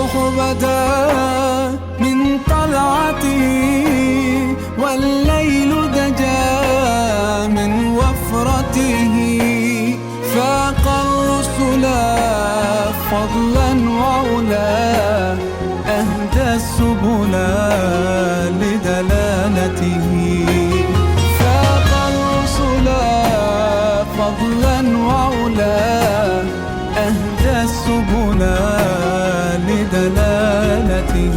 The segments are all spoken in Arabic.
الصبح بدا من طلعته والليل دجا من وفرته فاق الرسل فضلا وعلا أهدى السبل لدلالته فاق الرسل فضلا وعلا أهدى السبل لدلالته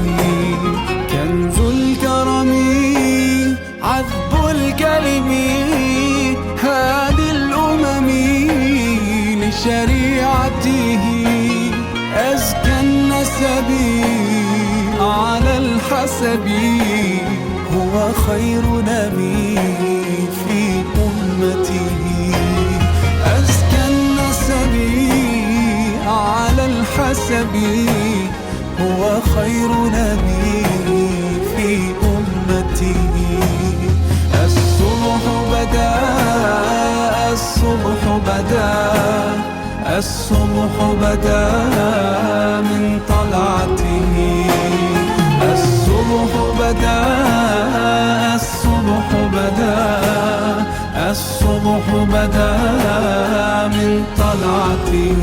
كنز الكرم عذب الكلم هادي الأمم لشريعته أزكى النسب على الحسب هو خير نبي في أمته أزكى النسب على الحسب هو خير نبي في أمته الصبح بدا الصبح بدا الصبح بدا من طلعته الصبح بدا الصبح بدا الصبح بدا من طلعته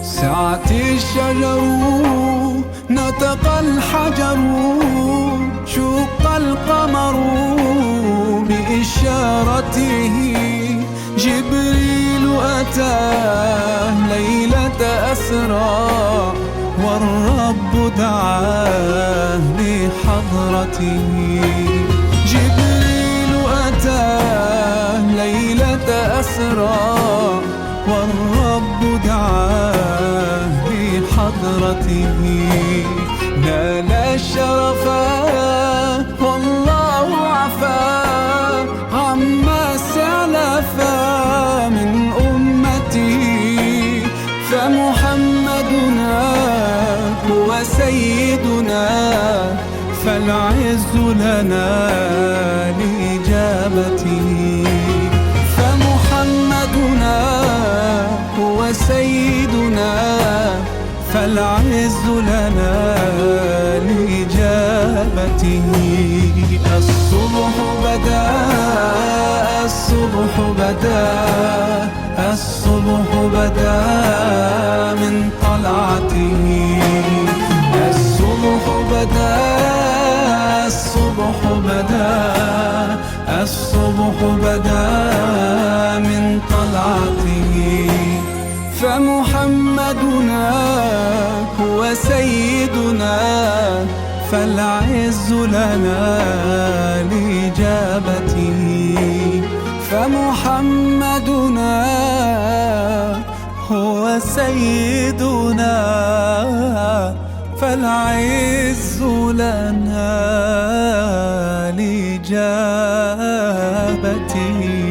سعت الشجر نطق الحجر شق القمر بإشارته جبريل أتاه ليلة أسرى والرب دعاه لحضرته جبريل أتاه ليلة أسرى والرب دعاه لحضرته نال الشرف والله عفا عما سلف من أمتي فمحمدنا هو سيدنا فالعز لنا لإجابته فمحمدنا هو سيدنا فالعز لنا لإجابته الصبح بدا الصبح بدا الصبح بدا من طلعته الصبح بدا الصبح بدا الصبح بدا من طلعته فمحمدنا هو سيدنا فالعز لنا لإجابته فمحمدنا هو سيدنا فالعز لنا لإجابته